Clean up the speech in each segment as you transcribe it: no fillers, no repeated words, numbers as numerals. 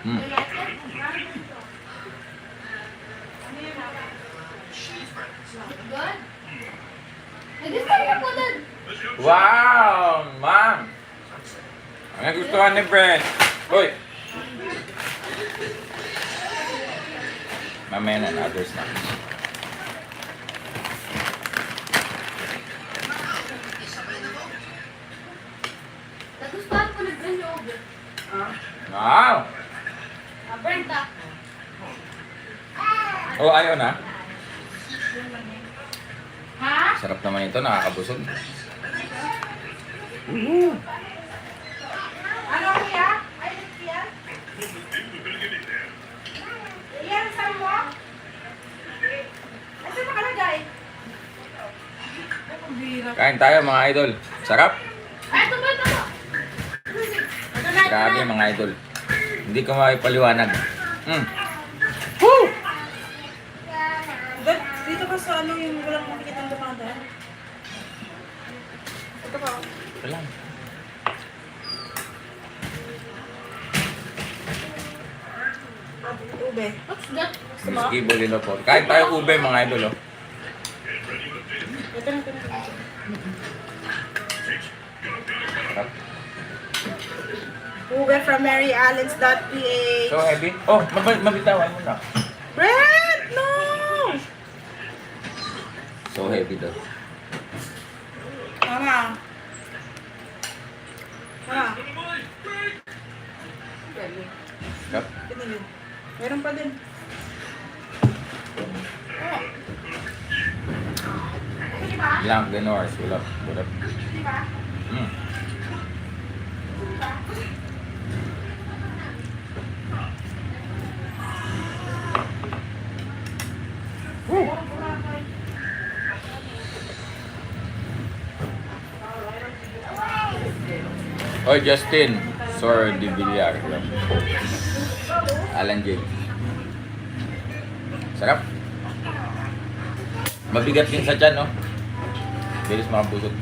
Mm. Wow! Ma'am! Ang nagustuhan ni Brent. Uy! Mamaya na, others na. Nagustuhan ko ni Brent yung over. Wow! Brent ah. Oh, ayaw na? Ha? Sarap naman ito, nakakabusog. Ano kaya? Ay, kaya? Iyan, saan mo? Ay, saan nakalagay? Kain tayo mga idol. Sarap? Ay, ito ba ito? Grabe mga idol. Hindi ko makipaliwanag. Woo! Dito ka sa ano yung walang makikita ng dumada. Ito pa. Wala. Ube. What's that? Miss Gibo Lilo po. Kain tayo ube mga idol. Oh. Ito na. Sarap. Ube from maryallens.ph. So heavy. Oh, mabitawan mo na. Brett! No! So heavy daw. Mama. Sarap. Pinili. Meron pa din. Blanc de Norse. Ulap. Hoy Justin. Sir de Villar. Alan J. Sarap. Mabigat din sa tiyan, no? Bilis makabusog.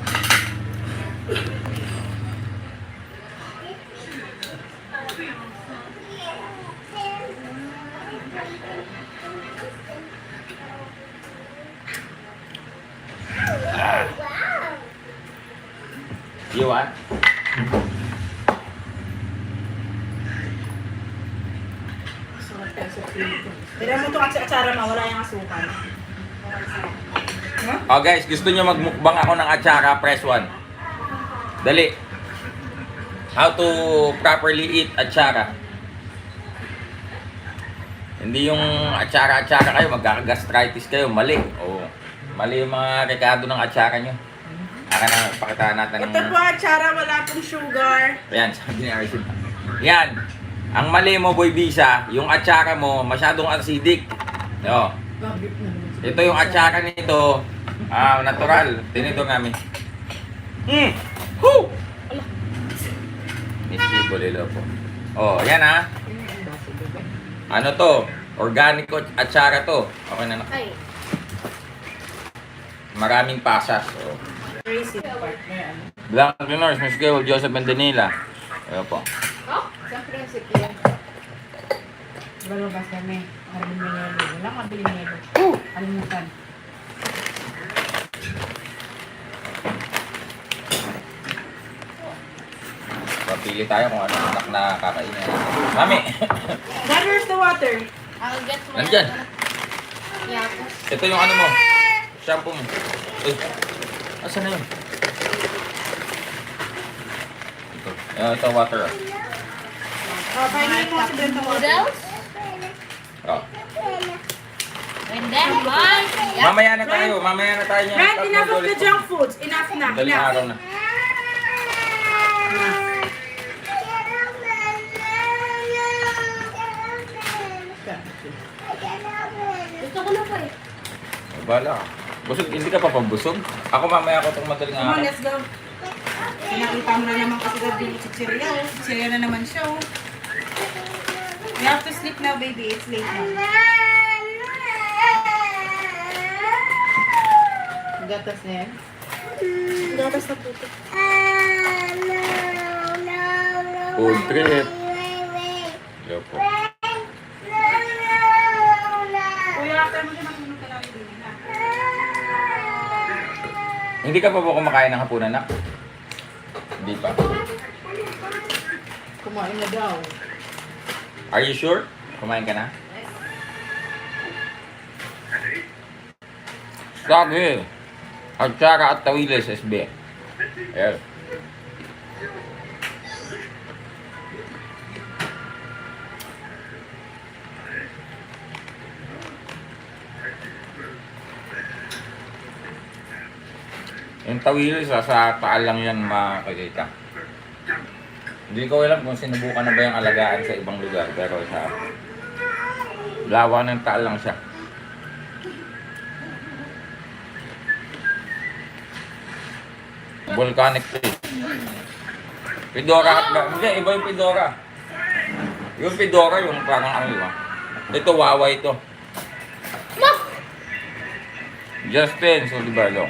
You want? Tira mo ito kasi atsara ma, wala yung asukal. Huh? Oh guys, gusto nyo magmukbang ako ng atsara, press 1. Dali. How to properly eat atsara. Hindi yung atsara-atsara kayo, magkakagastritis kayo, mali. Oh, mali yung mga rekado ng atsara nyo. Aka na, pakitaan natin ng... Ito po atsara, wala pong sugar. Ayan, sabi ni Arjun. Yan. Ang mali mo, Boy Bisa, yung atsara mo, masyadong acidic. Yo. Ito yung atsara nito, natural. Tinito namin. Woo! Miss Bolilo po. Oh, yan ha. Ano to? Organic atsara to. Okay na na. Ay. Maraming pasas. Oh. Crazy partner. Blanc de Norse, Miss Gail, Joseph Bendenila. Ayan po. Oh? Siyempre, si Kian. Balabas kami. Harbin mo yelo. Wala kang bilhin yelo. Alimutan. Papili tayo kung ano anak na kakainin. Mami! Dad, where's the water? I'll get my... Nandyan. Yeah. Ito yung ano mo. Shampoo mo. Uy. Asan na yun? Ito. Ito water. Pahingin mo si Brent ng water. Noodles? Oh. And then, one. Yeah. Mamaya na tayo. Mamaya na tayo niya. Brent, enough of the junk foods. Enough na. Daling Enough. araw na. Gusto ko na pa eh. Bala. Busog, hindi ka pa pambusog? Ako mamaya ako itong madaling Come on, araw. let's go. Pinakita mo na naman kasi gabi si Chiria. Si Chiria na naman siya. Oh. We have to sleep now, baby. It's late now. Gatas na yan? Gatas na puto. Food trip. Yo po. Kuya, after mo din mamunod ka namin din na. Hindi ka pa po kumakain ng hapunan, nak? Hindi pa. Kumain na daw. Are you sure? Kumain ka na? Sabi. Atsara at tawilis, SB. Yes. Yung tawilis, sa taal lang yan makikita. Hindi ko alam kung sinubukan na ba yung alagaan sa ibang lugar, pero sa lawa ng taal lang siya. Volcanic fish. Pidora at ba? Hindi, iba yung pidora. Yung pidora, yung parang ano yun. Ito, wawa ito. Justin, Sulibalo.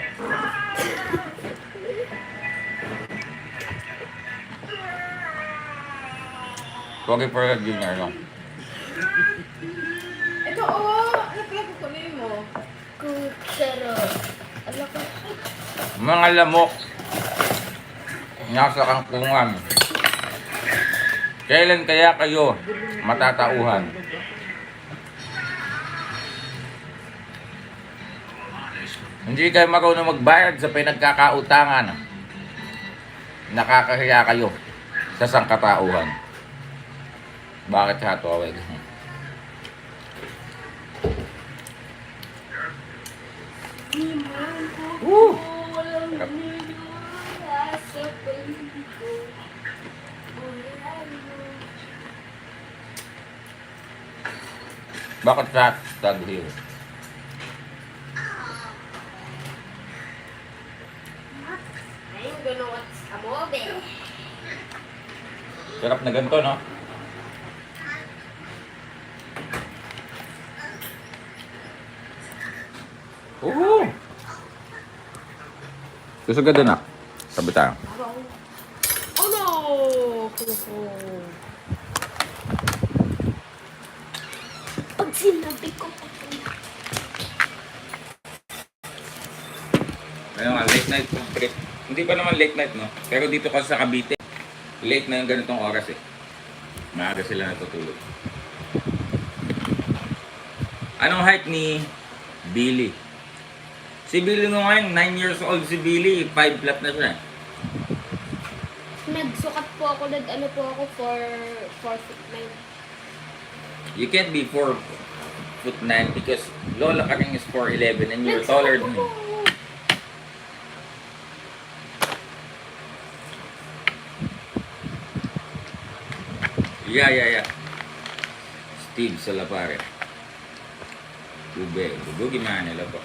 Pogi for Junior, no? Ito, oh! Ano pala kukunin mo? Kutsara. Ala ko. Mga lamok. Nasa kangkungan. Kailan kaya kayo matatauhan? Hindi kayo marunong magbayad sa pinagkakautangan. Nakakahiya kayo sa sangkatauhan. Bakit sa ito? Woo! Sarap. Bakit sa Tag Hill? I'm gonna watch a movie. Sarap na ganito, no? Gusto ka din, ah. Sabi tayo. Oh no! Kuko. Pag sinabi ko pa Ayun nga, late night trip. Hindi pa naman late night, no? Pero dito kasi sa Cavite, late na yung ganitong oras, eh. Maaga sila natutulog. Anong height ni Billy? Si Billy mo ngayon, 9 years old si Billy, 5 flat na siya. nagsukat po ako, ano po ako for 4'9". You can't be 4'9" because Lola Karing is 4'11" and you're taller than him. Yeah. Steve Salapare. Ube, gimana nila po?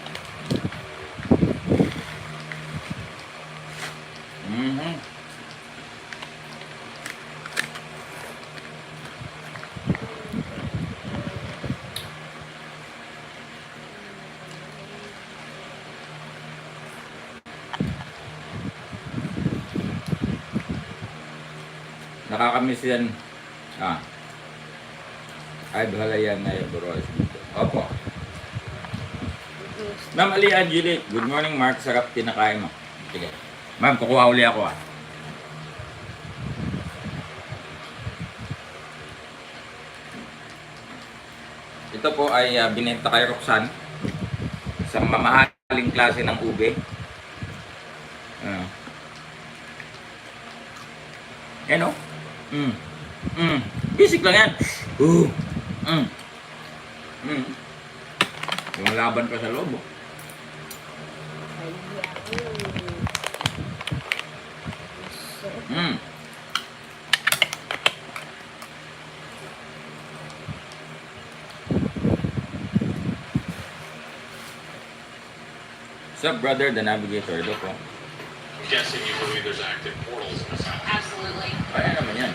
Nakakamiss yan. Ay, bahala yan na yung Boros. Opo. Ma'am Ali Angelique, good morning Mark. Sarap tinakain mo. Sige. Ma'am, kukuha uli ako Ito po ay binenta kay Roxanne sa mamahaling klase ng ube. Yan o. Basic lang yan. Yung laban pa sa loob. What's up, brother? The Navigator. Ito po. Guessing you believe there's active portals in this house. Absolutely. Kaya naman yan.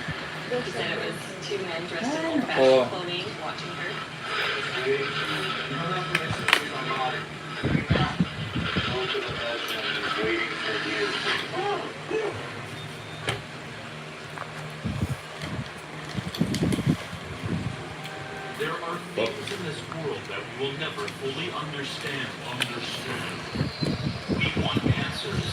He said it was two men dressed in Oh. old-fashioned clothing watching her. things in this world that we will never fully understand. We want answers.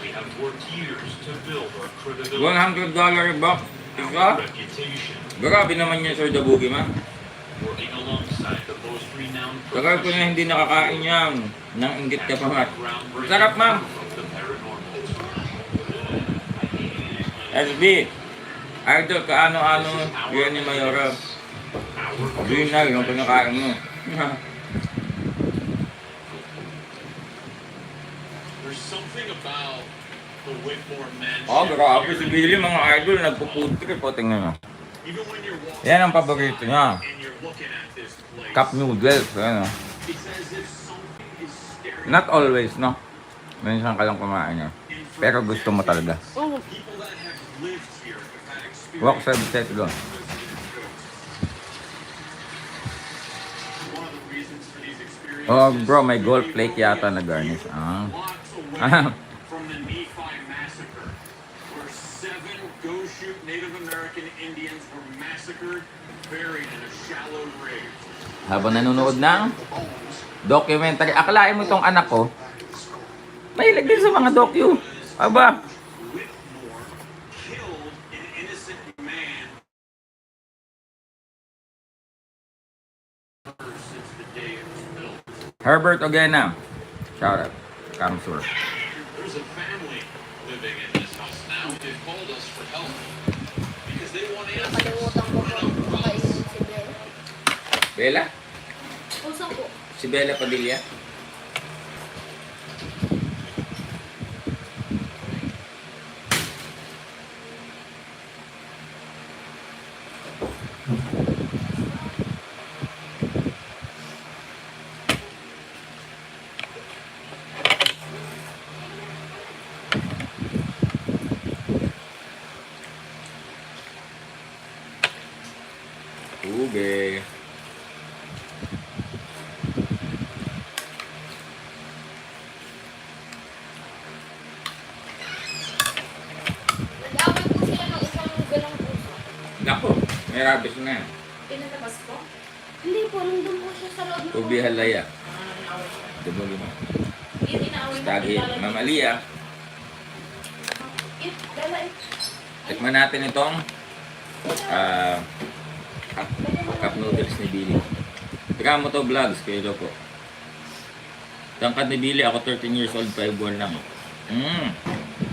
We have worked years to build our credibility, $100 box. our Isa? reputation, Grabe naman yun, Sir Dabugi, ma'am. working alongside the most renowned Tagal ko na hindi nakakain yan. Nang inggit ka pa, Mat. Sarap, ma'am. of the paranormal. SB. Idol, kaano-ano yun ni Mayora. Yun na, yung pinakain mo. There's something about the Whitmore mansion. Oh, grabe si Billy, mga idol, nagpo-food trip. O, tingnan mo. Even when you're walking Yan ang paborito niya. and you're looking at this place, Cup noodles, ano. it's as if something is staring Not always, no? Minsan ka lang kumain niya. Pero gusto mo talaga. Oh, people that have lived here have had experience. Walk sa set doon. One of the reasons for these experiences Oh, bro, may gold flake yata na garnish. Ah. lots away Ah. from the Nephi massacre, where 7 Goshoot Native American Indians were massacred, buried in a shallow grave. Habang nanonood ng documentary, akalain mo itong anak ko, mahilig din sa mga docu. Aba, Whitmore killed an innocent man since the day it was built. Herbert Ogena. Shout out. Kamsur. There's a family living in this house now. They've called us for help because they want answers. nakalimutan ko po kainin si Bella. Bella? Pusa po. Si Bella Padilla? Ube. Nag-away po sila ng isang galang puso. Nako, may rabies na yan. Pinatabas ko? Hindi po, nandun po siya sa loob ng Ubi halaya. Naaway ko. Dumulo mo. Hindi, inaaway mo. Stagi, mamalia. Bella, Tikman natin itong cup noodles ni Billy. Teka mo to vlogs, kayo daw po. Tangkad ni Billy, ako 13 years old, 5 buwan lang.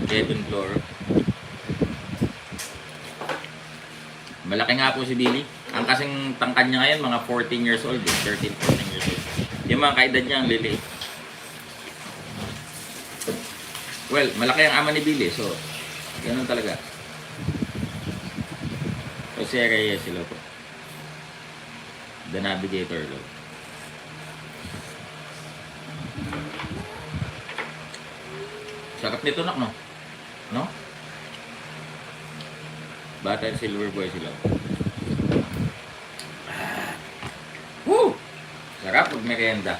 Kevin Floor. Malaki nga po si Billy. Ang kasing tangkad niya ngayon, mga 14 years old. 13, 14 years old. Yung mga kaedad niya, ang liliit. Well, malaki ang ama ni Billy, so ganun talaga. Jose Reyes sila po. The Navigator daw. Sarap nito nak, no? No? Bata and Silver Boy sila. Woo! Sarap pag merienda.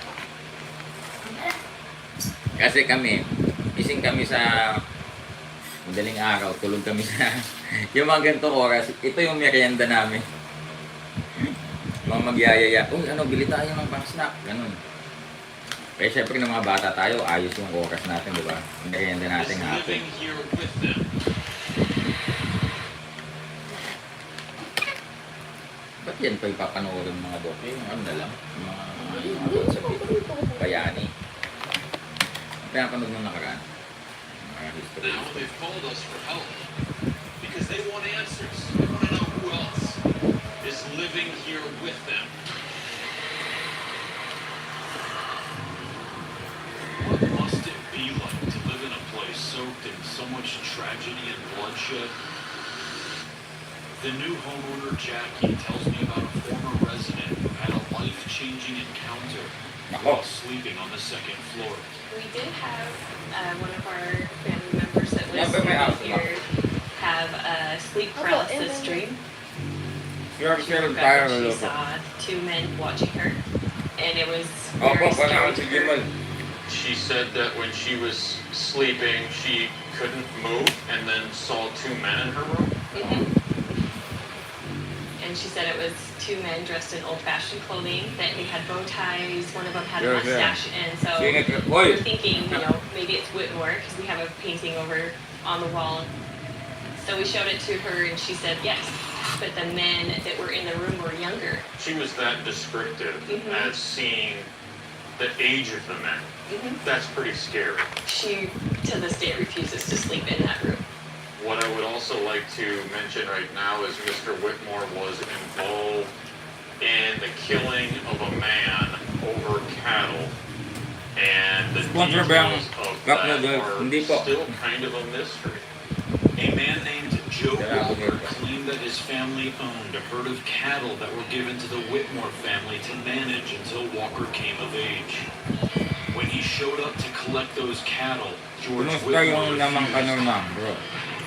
Kasi kami, ising kami sa madaling araw, tulog kami sa yung mga ganito oras, ito yung merienda namin. Mga magyayaya, uy ano, bili tayo ng pang-snack, ganun. Kaya syempre ng mga bata tayo, ayos yung oras natin, di ba? Merienda natin hapon. Living here with them. Ba't yan pa ipapanoorin ng mga doc? Yung ano na lang, yung mga about sa bayani. Kaya panood nung nakaraan. Mga history. Now they've called us for help because they want answers. They want to know who else is living here with them. What must it be like to live in a place soaked in so much tragedy and bloodshed? The new homeowner, Jackie, tells me about a former resident who had a life-changing encounter while sleeping on the second floor. We did have one of our family members that was Yeah, but my house, here have a sleep Okay, paralysis and then- dream. Sure, She sure, woke up tayo and she loko. saw 2 men watching her, and it was Opo, very scary panahon to si her. Jimal. She said that when she was sleeping, she couldn't move and then saw 2 men in her room. Mhm. And she said it was two men dressed in old-fashioned clothing, that they had bow ties, one of them had a Yeah, yeah. mustache, and so Sige, we Hoy! were thinking, you know, maybe it's Whitmore, because we have a painting over on the wall. So we showed it to her, and she said yes, but the men that were in the room were younger. She was that descriptive Mhm. as seeing the age of the men. That's pretty scary. She, to this day, refuses to sleep in that room. What I would also like to mention right now is Mr. Whitmore was involved in the killing of a man over cattle. And the Sponsor ba ang details of cup that noodles? are Hindi po. still kind of a mystery. A man named Joe Kaya ako Walker dito. claimed that his family owned a herd of cattle that were given to the Whitmore family to manage until Walker came of age. When he showed up to collect those cattle, George Kumusta Whitmore yung lamang refused. kanor na, bro?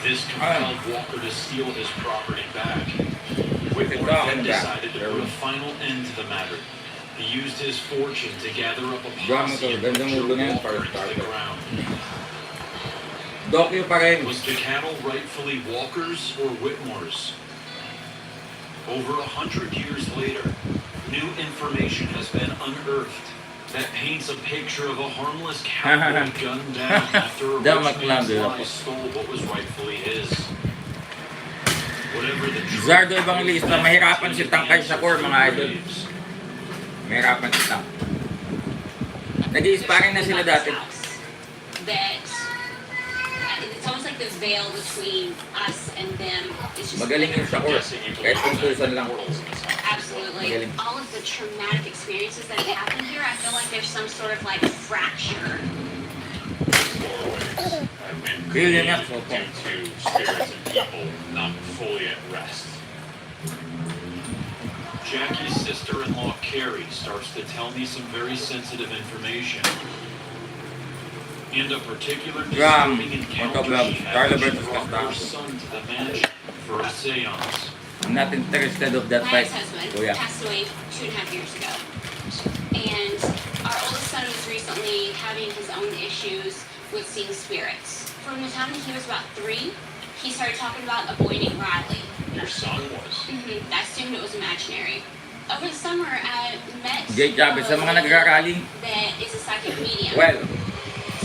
This compelled Walker to steal his property back. Whitmore Ito then ang back. decided to put a final end to the matter. He used his fortune to gather up a Drama posse to, and ganda put mo Joe ganyan Walker para into the starter. ground. Dokyo pa rin. Was the cattle rightfully Walker's or Whitmore's? Over 100 years later, new information has been unearthed that paints a picture of a harmless cowboy gunned down after a Damak rich lang, man's di ba? lie stole what was rightfully his. Whatever the truth, Zardo Evangelista, mahirapan si Tangkay sa core, mga idol. Mahirapan si Tang. Nag-i-sparring na sila dati. That it's almost like the veil between us and them is just Magaling yung sa core. Kahit kung tusan lang. absolutely Magaling. all of the traumatic experiences that have happened here. I feel like there's some sort of like fracture. have been Feel yun nga. created due to spirits and people not fully at rest. Jackie's sister-in-law, Carrie, starts to tell me some very sensitive information. In a particular disturbing encounter she had, when she brought her son to the mansion for a seance. I'm not interested of that My fight. ex-husband Kuya. passed away 2.5 years ago, and our oldest son was recently having his own issues with seeing spirits. From the time that he was about 3, he started talking about avoiding Riley. Your son was. I assumed it was imaginary. Over the summer, I met Jay Chavez, sa mga nagrarally. that is a psychic medium. Well,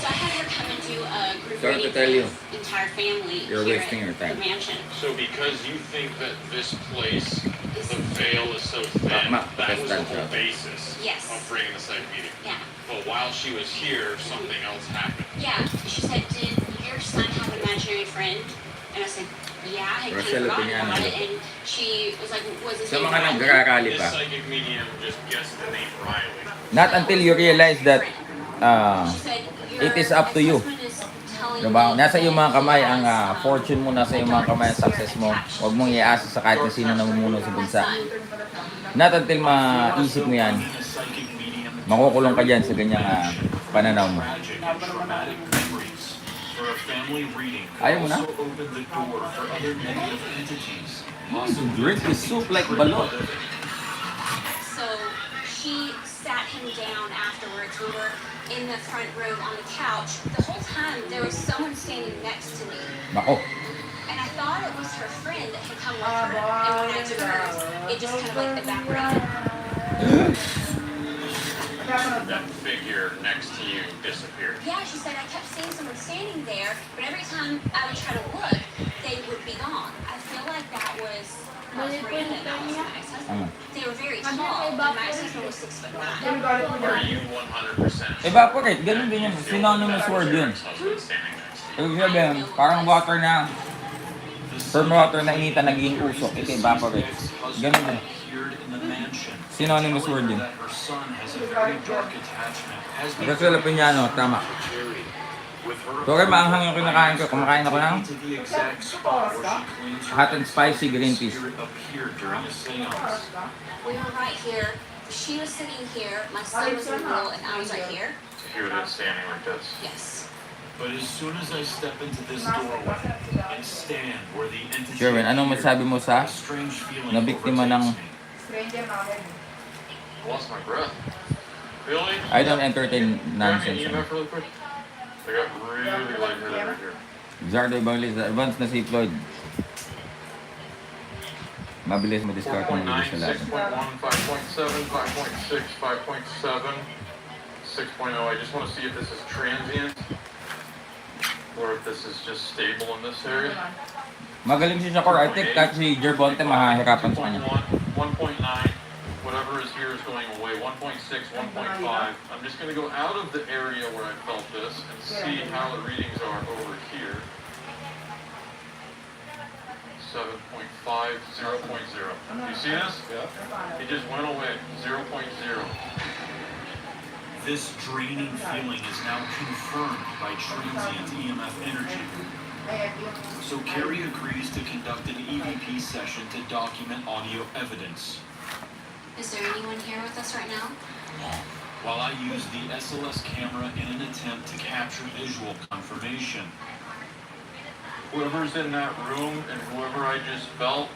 So I had her come and do a group Sorry to reading tell for you. his entire family You're here wasting at your time. the mansion. So because you think that this place, the veil is so thin, Tama, that was the that's whole that. basis Yes. of bringing the psych meeting. Yeah. But while she was here, something else happened. Yeah. She said, "Did your son have an imaginary friend?" And I said, "Yeah." I had Rachel kind of forgotten about Piñano. it. And she was like, "Was his sa name mga Riley?" nagrarally This pa. psychic medium just guessed the name Riley. Not until you realize that She said, "Your it is up to you. ex-husband is telling Diba? me Nasa iyong mga that kamay he ang has, fortune mo, nasa iyong mga kamay ang success mo. Huwag mong iasa sa kahit na sino namumuno sa bansa. Not until maisip mo yan, A psychic medium makukulong ka dyan sa ganyang pananaw mo. tragic and traumatic memories for a family reading could Ayaw mo na? also open the door for other negative entities. Possibly Drink the soup like balot. So she sat him down afterwards. We were in the front room on the couch. The whole time there was someone standing next to me. Nako. And I thought it was her friend that had come with her. And when I turned, it just kind of like evaporated. that figure next to you disappeared. Yeah, she said I kept seeing someone standing there, but every time I would try to look, they would be gone. I feel like that was Brandon, that was my ex-husband. They were very tall, and my ex-husband was 6'9". Are you 100% Evaporate, ganun din yun. Synonymous word yun. husband standing next to you? Ibig sabihin, parang water na, firm water na initan, naging usok. Ito evaporate. Ganun din. Appeared in the mansion. Synonymous word yun. That her son has a very dark attachment. Has been Rachel Piñano, tama. carried. With her So, kaya maanghang yung kinakain ko. Kumakain ako ng to the exact spot where she claims her hot and spicy green tea. spirit appeared during a seance. We were right here. She was sitting here. My son was in the middle, and I was right here. You were standing like this. Yes. But as soon as I step into this doorway and stand where the entity Sherwin, anong masabi mo sa a strange feeling na biktima ng overtakes me. I lost my breath. Really? I don't entertain nonsense. EMF really quick? I got really lightheaded right here. Zardo Evangelista, advance na si Floyd. Mabilis mo discard kung 4.9, mabilis sa lahat. 6.1, 5.7, 5.6, 5.7, 6.0. I just want to see if this is transient or if this is just stable in this area. Magaling siya sa core. I think kahit si Jerbonte mahahirapan sa kanya. 1.9, whatever is here is going away. 1.6, 1.5. I'm just going to go out of the area where I felt this and see how the readings are over here. 7.5, 0.0. You see this? Yeah. It just went away. 0.0. This draining feeling is now confirmed by transient EMF energy. So Carrie agrees to conduct an EVP session to document audio evidence. Is there anyone here with us right now? While I use the SLS camera in an attempt to capture visual confirmation. Whoever's in that room and whoever I just felt,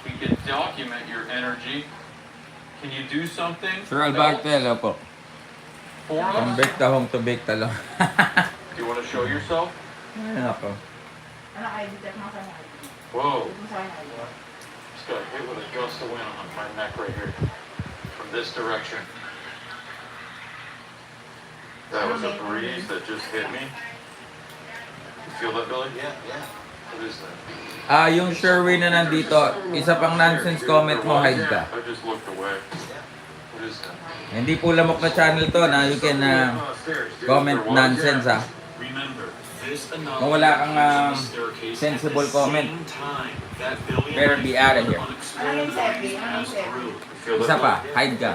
we can document your energy. Can you do something? Sir Albarte, hello po. For From us? bake home to bake talong. Do you want to show yourself? Ayun ako. Whoa. Just got hit with a gust of wind on my neck right here. From this direction. That was a breeze that just hit me. You feel that, Billy? Yeah. What is that? Yung Sherwin na nandito, isa pang nonsense comment mo, hide ka. I just looked away. What is that? Hindi po lamok na channel to na you can comment nonsense ha. Remember, this Kung anomaly wala kang appears on the staircase sensible at the comment, same time that Billy better and be I out of feel here. unexplained waves pass through. You feel Isa that? pa, hide ka.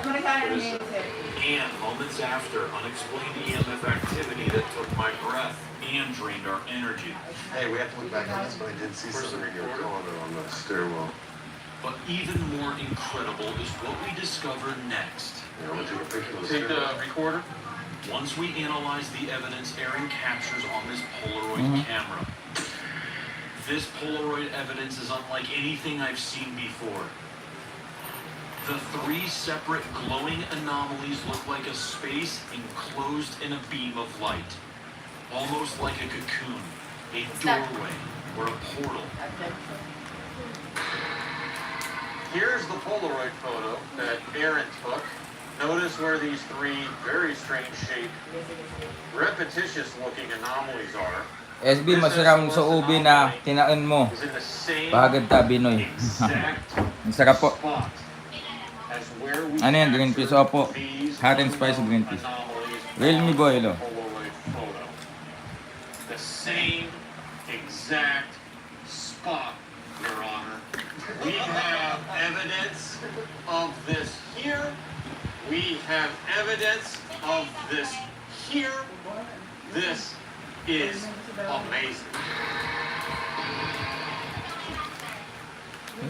And moments after, unexplained EMF activity that took my breath and drained our energy. Hey, we have to look back on this, but I did see Where's something the in your recorder? corner on the stairwell. But even more incredible is what we discovered next. Yeah, I'm gonna take a picture of the Take the stairwell. recorder. Once we analyze the evidence Aaron captures on this Polaroid camera. This Polaroid evidence is unlike anything I've seen before. The three separate glowing anomalies look like a space enclosed in a beam of light. Almost like a cocoon, a doorway, or a portal. Here's the Polaroid photo that Aaron took. Notice where these three very strange shaped, repetitious looking anomalies are. SB, masiram sa ubi na kinain mo. Is in the same Bagad ta, Binoy. exact Ang sarap po. spot as where we Ano yan, green peas? Opo. these Hot and spicy green peas. anomalies Real me on boy, the lo. Polaroid photo. The same exact spot, Your Honor. We have evidence of this here. We have evidence of this here. This is amazing.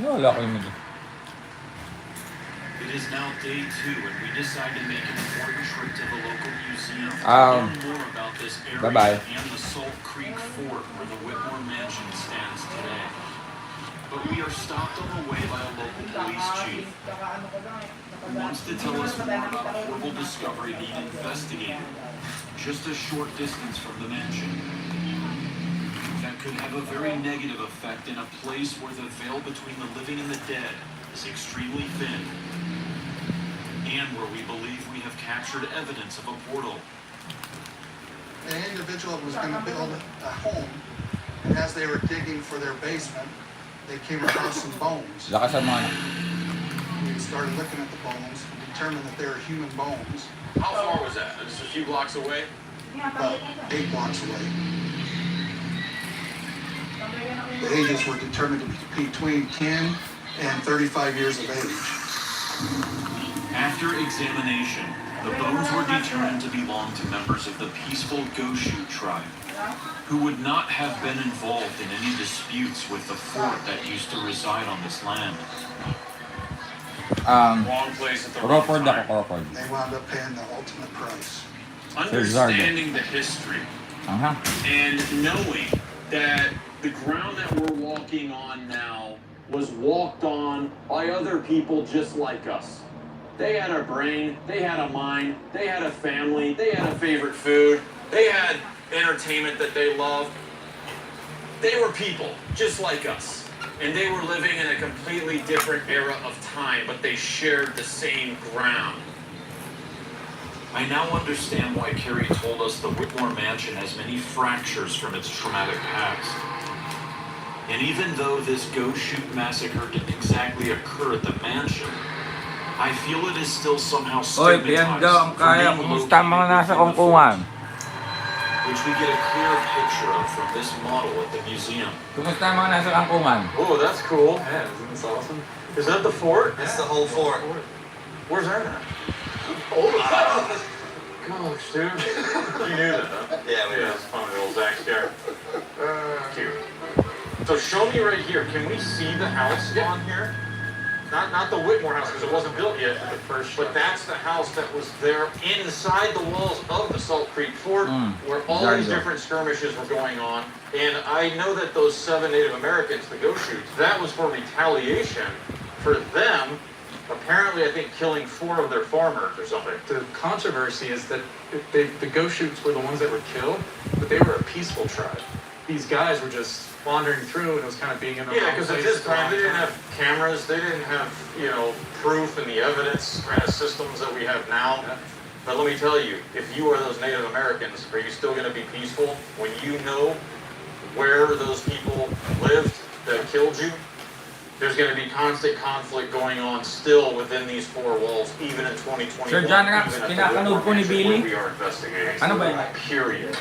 Wala ko yung mga. It is now day 2 and we decide to make an important trip to the local museum to Um, learn more about this area bye-bye. and the Salt Creek Fort where the Whitmore Mansion stands today. But we are stopped on the way by a local police chief who wants to tell us more about a horrible discovery being investigated just a short distance from the mansion. That could have a very negative effect in a place where the veil between the living and the dead is extremely thin, and where we believe we have captured evidence of a portal. An individual was going to build a home, and as they were digging for their basement, they came across some bones. Lakas ang mga. We started looking at the bones and determined that they were human bones, How far was that? Just a few blocks away? about 8 blocks away. The ages were determined to be between 10 and 35 years of age. After examination, the bones were determined to belong to members of the peaceful Goshu tribe, who would not have been involved in any disputes with the fort that used to reside on this land. Wrong place at the wrong Crawford ako, time. Crawford. They wound up paying the ultimate price. Understanding the history Aha. and knowing that the ground that we're walking on now was walked on by other people just like us. They had a brain, they had a mind, they had a family, they had a favorite food, they had entertainment that they loved. They were people just like us. And they were living in a completely different era of time, but they shared the same ground. I now understand why Carrie told us the Whitmore mansion has many fractures from its traumatic past. And even though this Go Shoot massacre didn't exactly occur at the mansion, I feel it is still somehow Oy, stigmatized Bianca, ang for kaya. being Kumusta ang mga located nasa within the kungkungan? fort, which we get a clear picture of from this model at the museum. Kumusta ang mga nasa kungkungan? Oh, that's cool. Yeah, isn't this awesome? Is that the fort? It's the whole fort. Where's that at? Oh, gosh, dude. You knew that, huh? Yeah, we Yeah, do. it's funny, old Zach scare. Cute. So show me right here. Can we see the house on here? Not the Whitmore house, because it wasn't built yet. But that's the house that was there inside the walls of the Salt Creek Fort, where all these different skirmishes were going on. And I know that those 7 Native Americans, the Go Shoots, that was for retaliation for them. Apparently, I think killing 4 of their farmers or something. The controversy is that the Go Shoots were the ones that were killed, but they were a peaceful tribe. These guys were just wandering through, and it was kind of being in the Yeah, wrong because at place this the wrong time they didn't have cameras, they didn't have, proof and the evidence kind of systems that we have now. Yeah. But let me tell you, if you are those Native Americans, are you still going to be peaceful when you know where those people lived that killed you? There's going to be constant conflict going on still within these 4 walls, even in 2021. Sir John Raps, even at the kinakanood Whitmore po ni Mansion Billy. where we are investigating. Ano ba yan? Period.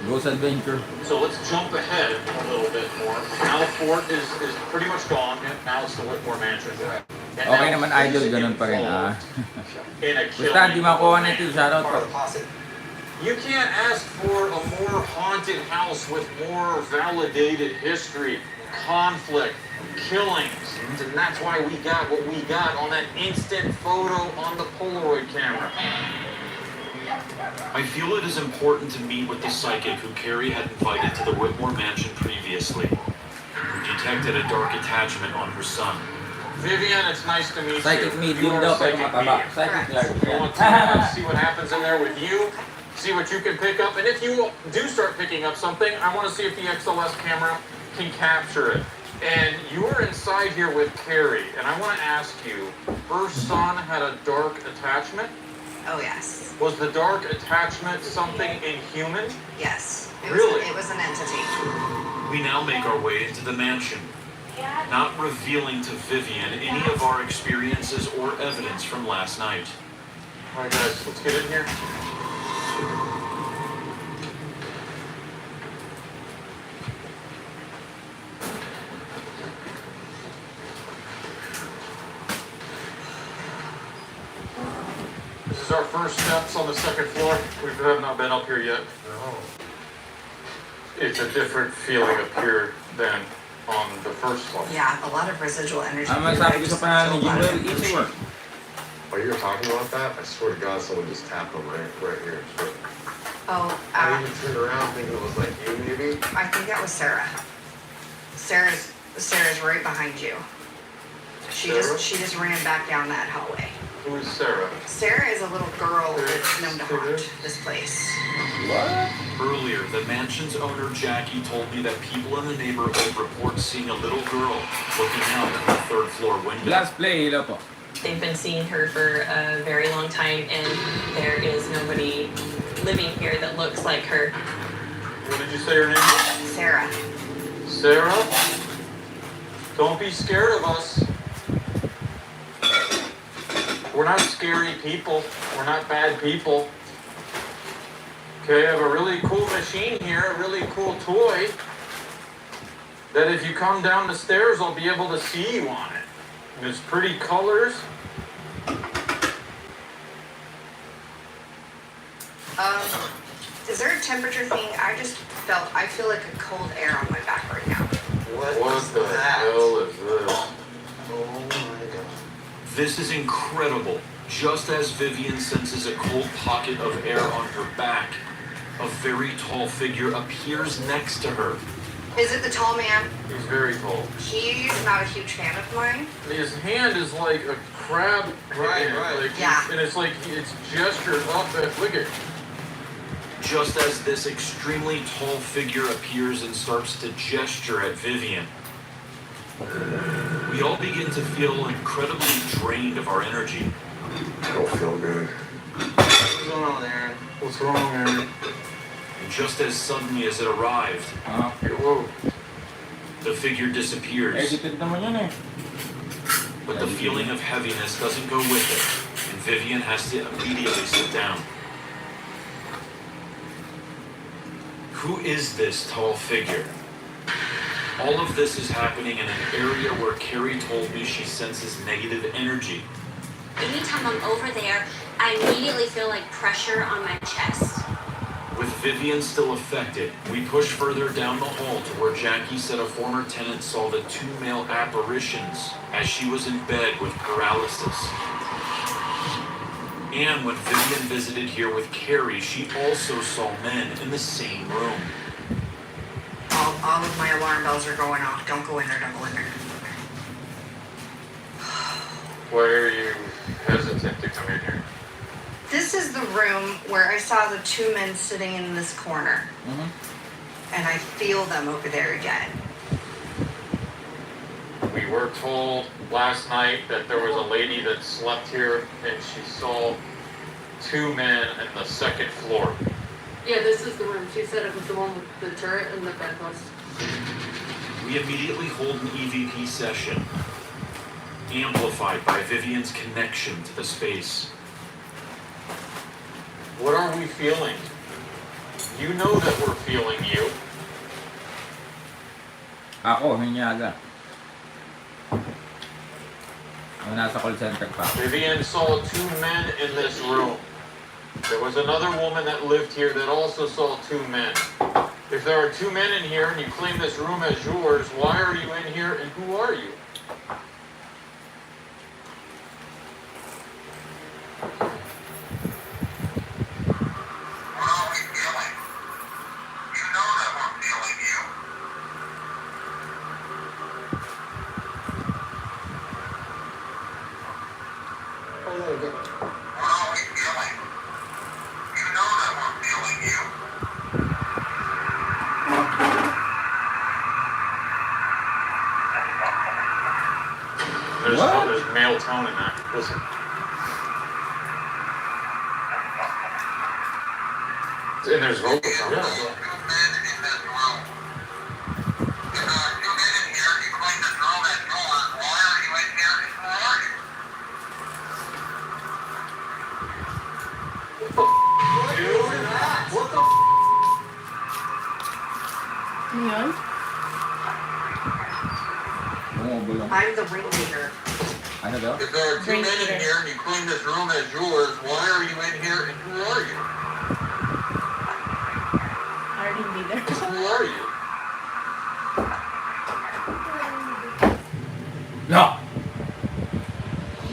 Ghost Adventure. So let's jump ahead a little bit more. Now the fort is pretty much gone. Now it's the Whitmore Mansion. And Okay now naman, he's idol, ganun pa rin, ah. in a Basta, di killing makuha of a na ito, man. shoutout Part po. of the posse. You can't ask for a more haunted house with more validated history, conflict, killings. And that's why we got what we got on that instant photo on the Polaroid camera. I feel it is important to meet with the psychic who Carrie had invited to the Whitmore mansion previously, who detected a dark attachment on her son. Vivian, it's nice to meet Psychic you. medium You are daw, a pero psychic mataba. medium. Psychic large. I want to see what happens in there with you, see what you can pick up, and if you do start picking up something, I want to see if the XLS camera can capture it. And you were inside here with Carrie, and I want to ask you, her son had a dark attachment? Oh, yes. Was the dark attachment something inhuman? Yes. Really? It was an entity. We now make our way into the mansion, not revealing to Vivian any of our experiences or evidence from last night. All right, guys, let's get in here. This is our first steps on the second floor. We have not been up here yet. No. It's a different feeling up here than on the first floor. Yeah, a lot of residual energy. Ang masabi ko sa pangalan ni Jimbo, easy work. While you were talking about that, I swear to God, someone just tapped on right here. Oh, I even turned around thinking it was like you, maybe. I think that was Sarah. Sarah's right behind you. She Sarah? just ran back down that hallway. Who is Sarah? Sarah is a little girl that's known to haunt this place. What? Earlier, the mansion's owner, Jackie, told me that people in the neighborhood report seeing a little girl looking out at the 3rd floor window. Last play, hilo po. They've been seeing her for a very long time, and there is nobody living here that looks like her. What did you say her name was? Sarah. Sarah? Don't be scared of us. We're not scary people. We're not bad people. Okay, I have a really cool machine here, a really cool toy, that if you come down the stairs, I'll be able to see you on it. There's pretty colors. Is there a temperature thing? I feel like a cold air on my back right now. What is the that? hell is this? Oh my God. This is incredible. Just as Vivian senses a cold pocket of air on her back, a very tall figure appears next to her. Is it the tall man? He's very tall. He's not a huge fan of mine. His hand is like a crab Right, hand. right. Like, Yeah. And it's like it's gestured up at look at. Just as this extremely tall figure appears and starts to gesture at Vivian, We all begin to feel incredibly drained of our energy. I don't feel good. What's going on, Aaron? What's wrong, Aaron? And just as suddenly as it arrived, Whoa. the figure disappears. Edited naman yan eh. But the feeling of heaviness doesn't go with it, and Vivian has to immediately sit down. Who is this tall figure? All of this is happening in an area where Carrie told me she senses negative energy. Anytime I'm over there, I immediately feel like pressure on my chest. With Vivian still affected, we push further down the hall to where Jackie said a former tenant saw the 2 male apparitions as she was in bed with paralysis. And when Vivian visited here with Carrie, she also saw men in the same room. All of my alarm bells are going off. Don't go in there, don't go in there. Why are you hesitant to come in here? This is the room where I saw the 2 men sitting in this corner. And I feel them over there again. We were told last night that there was a lady that slept here and she saw 2 men in the 2nd floor. Yeah, this is the room. She said it was the one with the turret and the bedpost. We immediately hold an EVP session, amplified by Vivian's connection to the space. What are we feeling? You know that we're feeling you. Ako, hinyaga. Ang nasa call center pa. Vivian saw 2 men in this room. There was another woman that lived here that also saw 2 men. If there are 2 men in here and you claim this room as yours, why are you in here and who are you? There's male tone in that. Listen. And there's vocal tone. Yeah. I'm the ringleader. Ano daw? If there are 2 men in here and you claim this room as yours, why are you in here and who are you? I already be there. Who are you? No!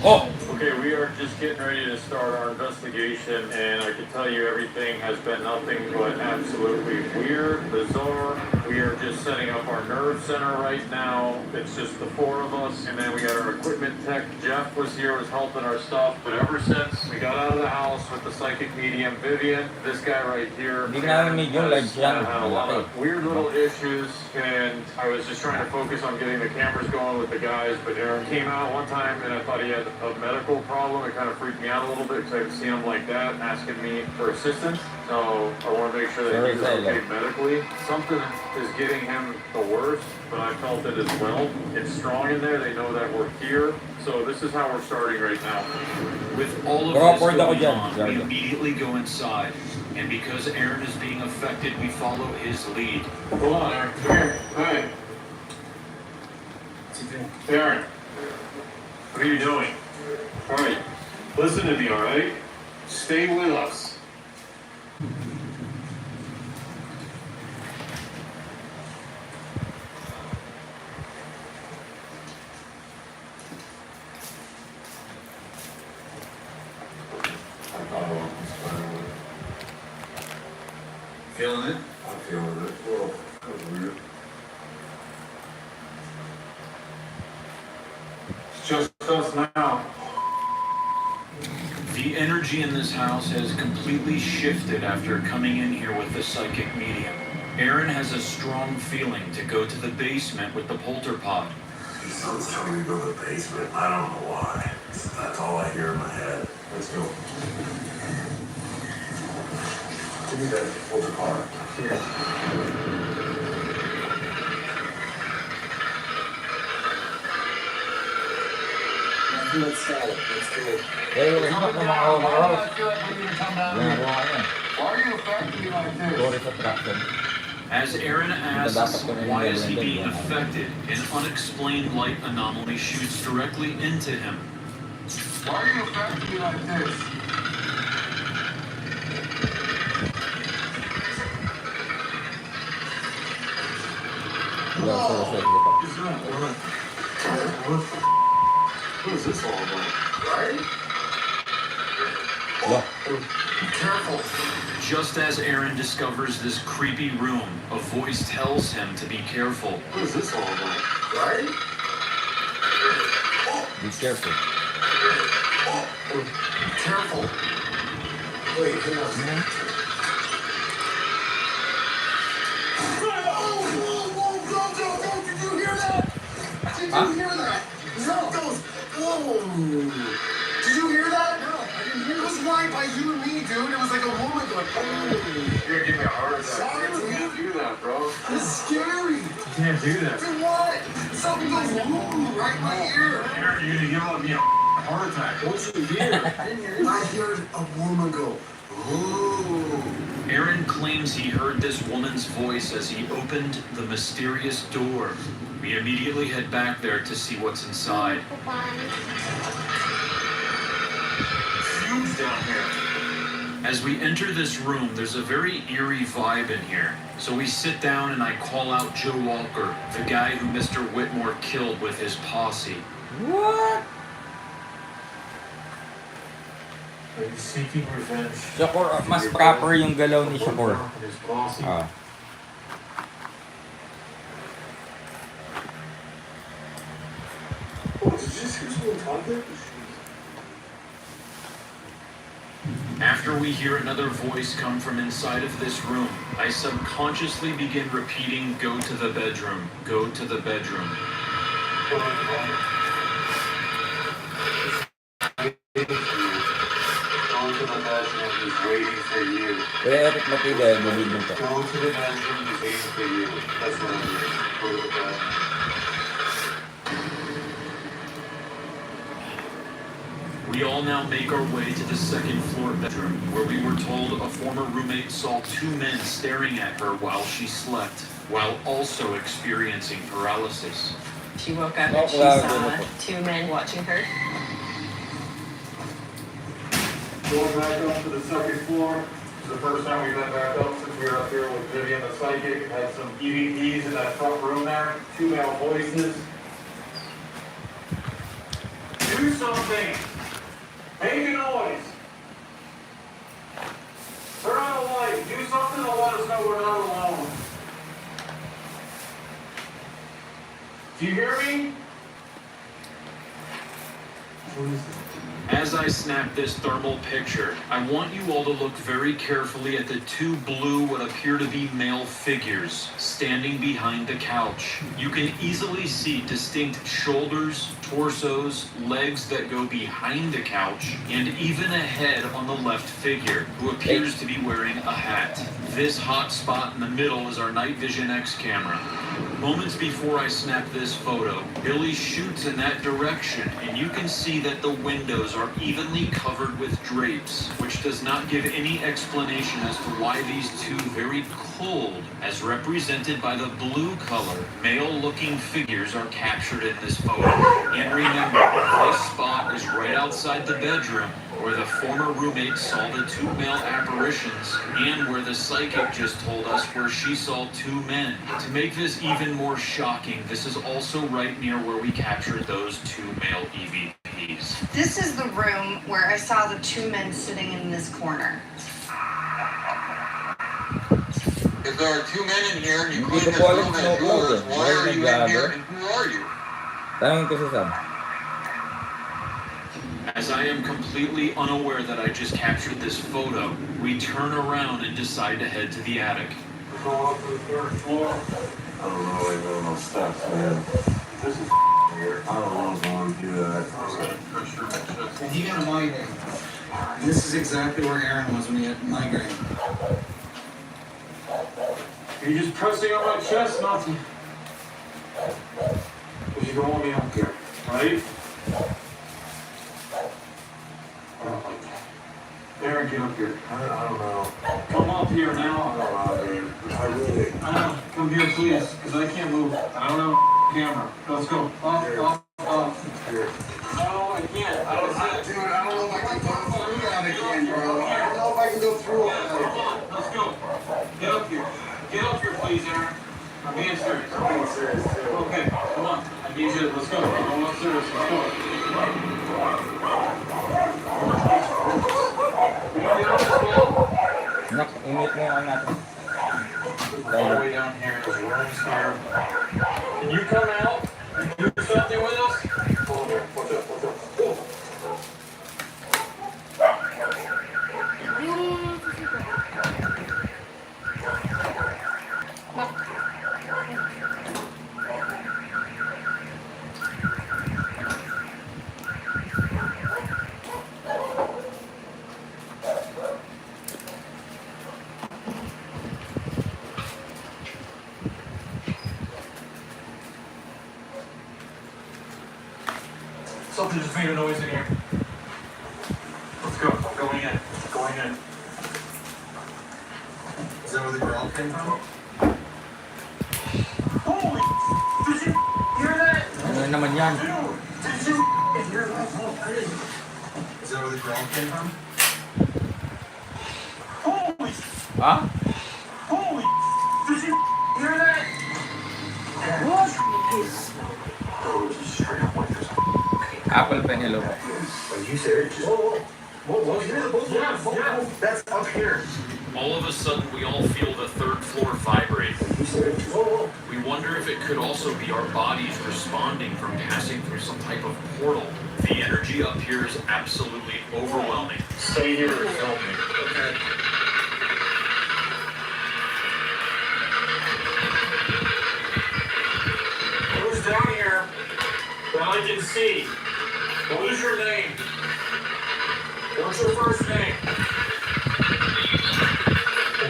Oh! Okay, we are just getting ready to start our investigation, and I can tell you everything has been nothing but absolutely weird, bizarre. We are just setting up our nerve center right now. It's just the 4 of us, and then we got our equipment tech. Jeff was here, was helping our stuff, but ever since we got out of the house with the psychic medium, Vivian, this guy right here, Hindi ka namin medium like yan. had a lot of weird little issues, and I was just trying to focus on getting the cameras going with the guys, but Aaron came out one time, and I thought he had a medical problem. It kind of freaked me out a little bit because I haven't seen him like that, asking me for assistance. So I want to make sure that he's okay medically. Something is getting him the worst, but I felt it as well. It's strong in there. They know that we're here. So this is how we're starting right now. With all of this going on, we immediately go inside. And because Aaron is being affected, we follow his lead. Hold on, Aaron. Come here. Hey. Aaron. What are you doing? All right. Listen to me, all right? Stay with us. Feeling it? I'm feeling it. Well, that's weird. It's just us now. The energy in this house has completely shifted after coming in here with the psychic medium. Aaron has a strong feeling to go to the basement with the polter pod. Someone's telling me to go to the basement. I don't know why. That's all I hear in my head. Let's go. Give me that. Hold the car. Here. Let's start it. Let's do it. Eh, wala na mga overalls. I feel like we need to come down Ginagawa here. ka yan. Why are you affecting me like this? Tourist attraction. As Aaron asks, why is he being affected? An unexplained light anomaly shoots directly into him. Why are you affecting me like this? Wala sa resort ko pa. What is this all about? Right? Wala. Be careful. Just as Aaron discovers this creepy room, a voice tells him to be careful. What is this all about? Right? Be careful. Be careful. Wait, hang on. Did you hear that? Did you hear that? Those. Whoa. Did you hear that? No, I didn't hear it. It was right by you and me, dude. It was like a woman going, oh. You're gonna give me a heart attack. Sorry, You can't do that, bro. It's scary. You can't do that. Then what? Something goes wrong right in my ear. Aaron, you're gonna yell at me a heart attack. What'd you hear? I heard a woman go, oh. Aaron claims he heard this woman's voice as he opened the mysterious door. We immediately head back there to see what's inside. Fumes down here. As we enter this room, there's a very eerie vibe in here. So we sit down and I call out Joe Walker, the guy who Mr. Whitmore killed with his posse. What? Are you seeking revenge? Shakur, mas proper yung galaw ni Shakur. His posse. Ah. Oh, did you just hear someone talking? After we hear another voice come from inside of this room, I subconsciously begin repeating, "Go to the bedroom, go to the bedroom." Go to the bedroom, he's waiting for you. Kaya Eric Matida, nabig mo to. Go to the bedroom, he's waiting for you. That's what I'm doing. Go to the bedroom. We all now make our way to the second floor bedroom, where we were told a former roommate saw two men staring at her while she slept, while also experiencing paralysis. She woke up Oh, and she wow, saw beautiful. two men watching her. Going back up to the second floor. It's the first time we've been back up since we were up here with Vivian the psychic. Had some EVPs in that front room there. Two male voices. Do something! Make a noise! Turn on the light. Do something to let us know we're not alone. Do you hear me? What is this? As I snap this thermal picture, I want you all to look very carefully at the two blue, what appear to be male figures, standing behind the couch. You can easily see distinct shoulders, torsos, legs that go behind the couch, and even a head on the left figure, who appears to be wearing a hat. This hot spot in the middle is our night vision X camera. Moments before I snap this photo, Billy shoots in that direction, and you can see that the windows are evenly covered with drapes, which does not give any explanation as to why these two very cold, as represented by the blue color, male-looking figures are captured in this photo. And remember, this spot is right outside the bedroom, where the former roommate saw the two male apparitions, and where the psychic just told us where she saw two men. To make this even more shocking, this is also right near where we captured those two male EVPs. This is the room where I saw the two men sitting in this corner. If there are two men in here and you Hindi claim ko this po alam room kung as upload yours, eh. why are you in Nag-gather. here and who are you? Tanongin ko si Sam. As I am completely unaware that I just captured this photo, we turn around and decide to head to the attic. Go up to the third floor. I don't know, I don't know steps, man. This is I don't know if I want to do that. And he got a migraine. And this is exactly where Aaron was when he had a migraine. You're just pressing on my chest, not to. Because you don't want me up here, right? Aaron, get up here. I don't know. Come up here now. I don't know, dude. I really. Come here, please, because I can't move. I don't have a camera. Let's go. Up. Here. No, I can't. I don't see it. Dude, I don't know if I can go through that again, bro. I don't know if I can go through all that again. Let's go. Get up here. Get up here, please, Aaron. I'm being serious. I'm being serious, too. Okay, come on. I need you. Let's go. We're going upstairs. Let's go. Nak, init mo yung natin. All the way down here. There's rooms here. Can you come out and do something with us? Hold on. What's up? Oh. Yung sisip Something just made a noise in here. Let's go. Going in. Going in. Is that where the girl came from? Holy! Did you hear that? Ano naman yan? Dude, did you hear that? Is that where the girl came from? Holy! Ha? Holy! Did you hear that? What? Oh, just straight up like this. Apple pen, hello. Like you said, just. What was it? Yes. That's up here. All of a sudden, we all feel the third floor vibrate. You said, We wonder if it could also be our bodies responding from passing through some type of portal. The energy up here is absolutely overwhelming. Stay here and film me. okay. Who's down here that I can see? What is your name? What's your first name?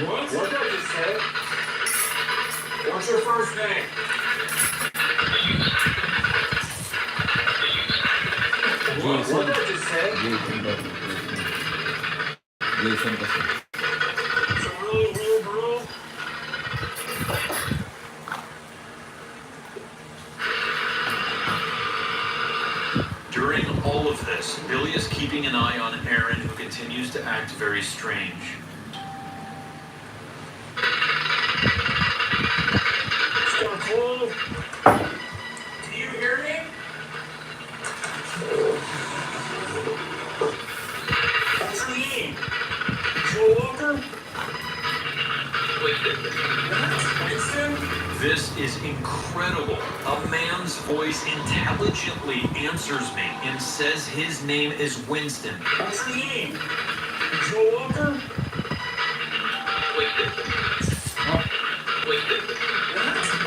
What? What did I just say? What's your first name? What did I just say? Jason kasi. It's a really weird room. During all of this, Billy is keeping an eye on Aaron, who continues to act very strange. Stop cold. Do you hear me? What's your name? Joe Walker? Winston? This is incredible. A man's voice intelligently answers me and says his name is Winston. What's your name? Joe Walker?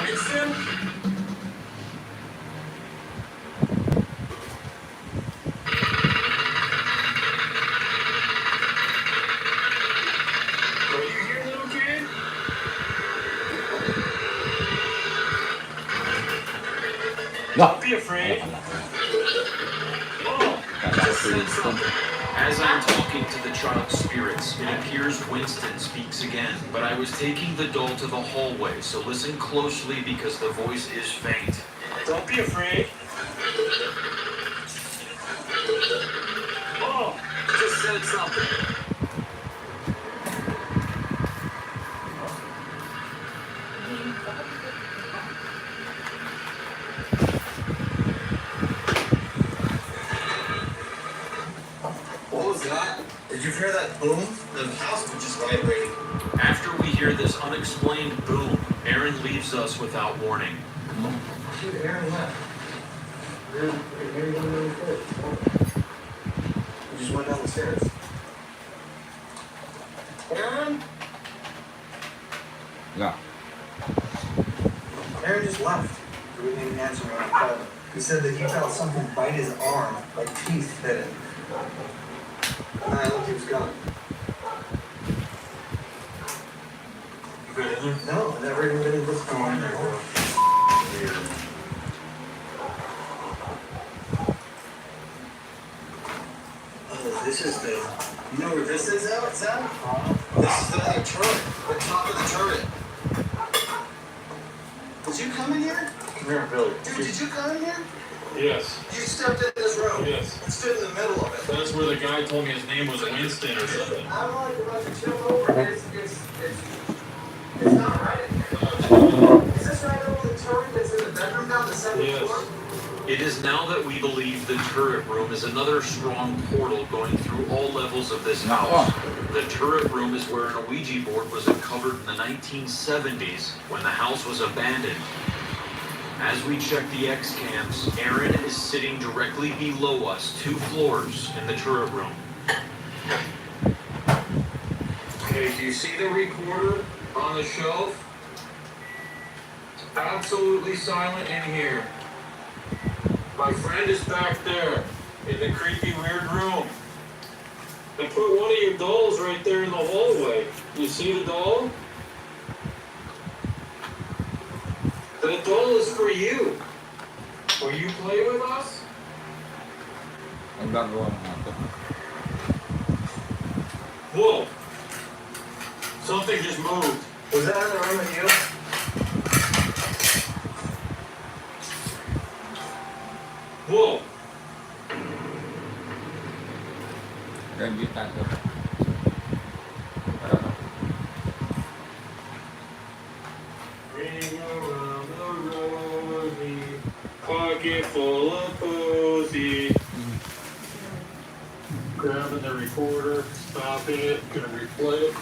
Winston? Are you here, little kid? No! Don't be afraid. Oh, just said something. As I'm talking to the child's spirits, it appears Winston speaks again, but I was taking the doll to the hallway, so listen closely because the voice is faint. Don't be afraid. Oh, just said something. What was that? Did you hear that boom? The house was just vibrating. After we hear this unexplained boom, Aaron leaves us without warning. Dude, Aaron left. Aaron went really quick. He just went down the stairs. Aaron? Yeah. Aaron just left. We didn't even answer when I called him. He said that he felt something bite his arm, like teeth bit him. And then I looked, he was gone. You good in there? No, never even been in this corner. Weird. Oh, this is the... You know where this is, Al? It's at? This is the turret. The top of the turret. Did you come in here? Come here, Billy. Dude, did you come in here? Yes. You stepped in this room. Yes. And stood in the middle of it. That's where the guy told me his name was Winston or something. I'm like about to chill over. It's not right in here. Is this right over the turret that's in the bedroom down the second floor? It is now that we believe the turret room is another strong portal going through all levels of this house. The turret room is where an Ouija board was uncovered in the 1970s when the house was abandoned. As we check the X-cams, Aaron is sitting directly below us, 2 floors in the turret room. Okay, do you see the recorder on the shelf? Absolutely silent in here. My friend is back there in the creepy, weird room. I put one of your dolls right there in the hallway. You see the doll? That doll is for you. Will you play with us? Ang gagawa mo natin. Whoa! Something just moved. Was that in the room with you? Whoa! Ganyan tayo. Ring around the rosy, pocket full of posy. Grabbing the recorder, stopping it, gonna replay it.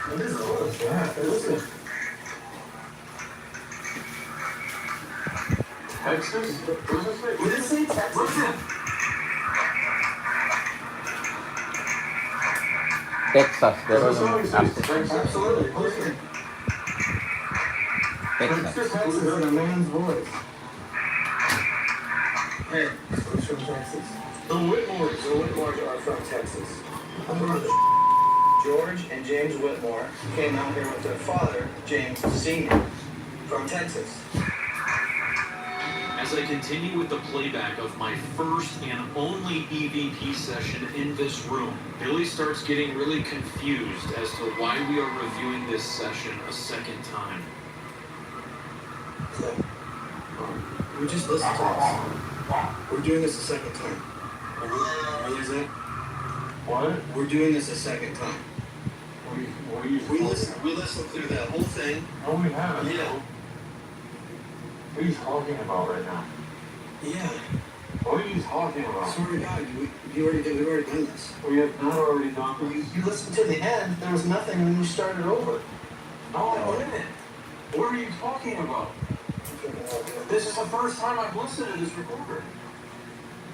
What is all of that? Listen. Texas? What does it say? What did it say? Texas? Listen. Texas, pero That's yung what it says. Texas. Absolutely. Listen. Texas. Texas in a man's voice. Hey, who's from Texas? The Whitmores. The Whitmores are from Texas. George and James Whitmore came out here with their father, James Sr., from Texas. As I continue with the playback of my first and only EVP session in this room, Billy starts getting really confused as to why we are reviewing this session a second time. So, we just listened to us. We're doing this a second time. Are you saying? What? We're doing this a second time. What are you We listened through that whole thing. No, we haven't. Yeah. What are you talking about right now? Yeah. What are you talking about? Swear to God, we've already done this. We have not already done this. You listened to the end, there was nothing, and then you started over. No. What are you talking about? This is the first time I've listened to this recorder.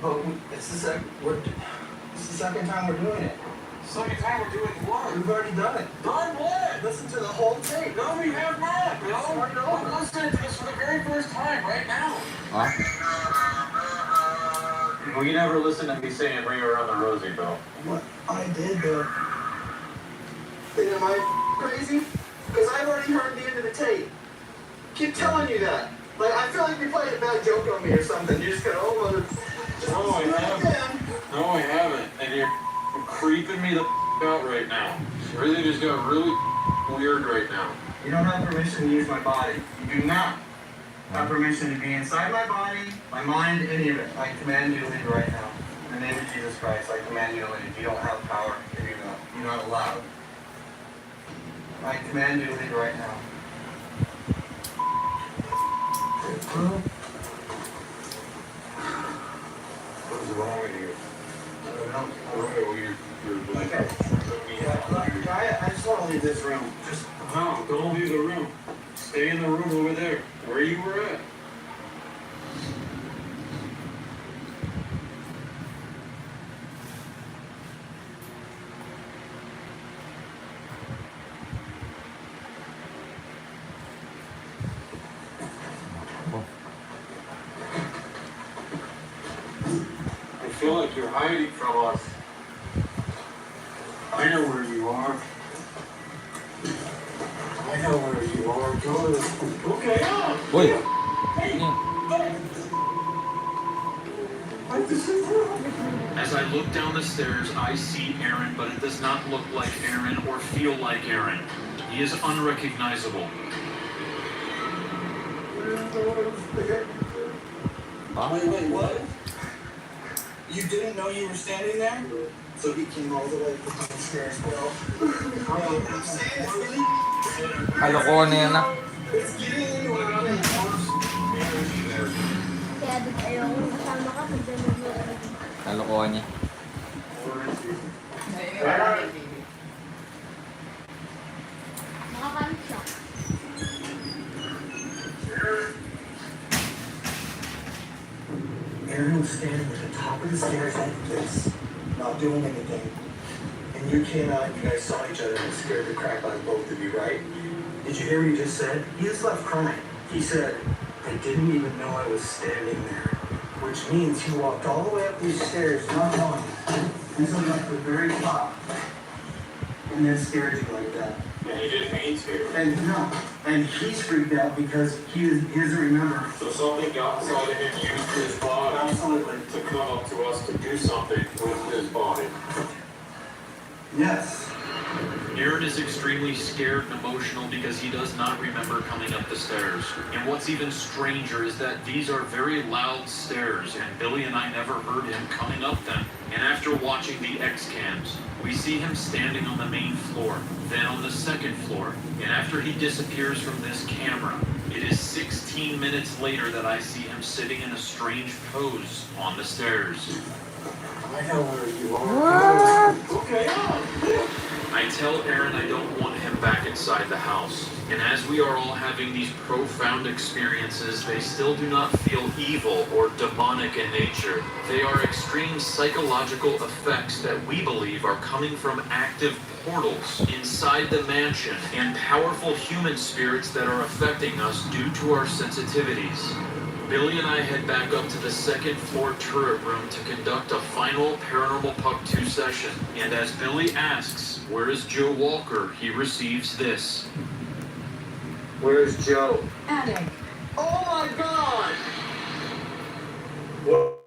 But it's the second time we're doing it. Second time we're doing what? We've already done it. Done what? Listen to the whole tape. No, we have not. No, Start over. I'm listening to this for the very first time right now. Ha? Well, you never listen to me saying ring around the rosy, Bill. What I did, though. Am I crazy? Because I've already heard the end of the tape. Keep telling you that. Like, I feel like you're playing a bad joke on me or something. You're just gonna, oh, mother. No, I haven't. No, I haven't. And you're creeping me the out right now. Everything just got really weird right now. You don't have permission to use my body. You do not have permission to be inside my body, my mind, any of it. I command you to leave right now. In the name of Jesus Christ, I command you to leave. You don't have power if you're not allowed. I command you to leave right now. What is wrong with you? I just want to leave this room. Just No, don't leave the room. Stay in the room over there, where you were at. feel like you're hiding from us. I know where you are. I know where you are. Okay. Uy! As I look down the stairs, I see Aaron, but it does not look like Aaron or feel like Aaron. He is unrecognizable. Wait, what? You didn't know you were standing there? So he came all the way from downstairs, bro. I'm saying it's really Kalokohan na yan, ah. it's getting into our other house. Kaya doon ayaw ko kasama ka pag gano'n mo. Kalokohan niya. Makakalit siya. Aaron was standing at the top of the stairs like this, not doing anything. And you came out and you guys saw each other and it scared the crap out of both of you, right? Did you hear what he just said? He just left crying. He said, I didn't even know I was standing there. Which means he walked all the way up these stairs, not knowing. He's on like the very top. And then scared you like that. Yeah, he didn't mean to. And no, and he's freaked out because he doesn't remember. So something got inside of him, used his body Absolutely. to come up to us to do something with his body. Yes. Aaron is extremely scared and emotional because he does not remember coming up the stairs. And what's even stranger is that these are very loud stairs, and Billy and I never heard him coming up them. And after watching the X-cams, we see him standing on the main floor, then on the second floor, and after he disappears from this camera, it is 16 minutes later that I see him sitting in a strange pose on the stairs. I know where you are. Okay. I tell Aaron I don't want him back inside the house. And as we are all having these profound experiences, they still do not feel evil or demonic in nature. They are extreme psychological effects that we believe are coming from active portals inside the mansion and powerful human spirits that are affecting us due to our sensitivities. Billy and I head back up to the second floor turret room to conduct a final Paranormal Puck 2 session. And as Billy asks, where is Joe Walker, he receives this. Where's Joe? Attic. Oh my God! What?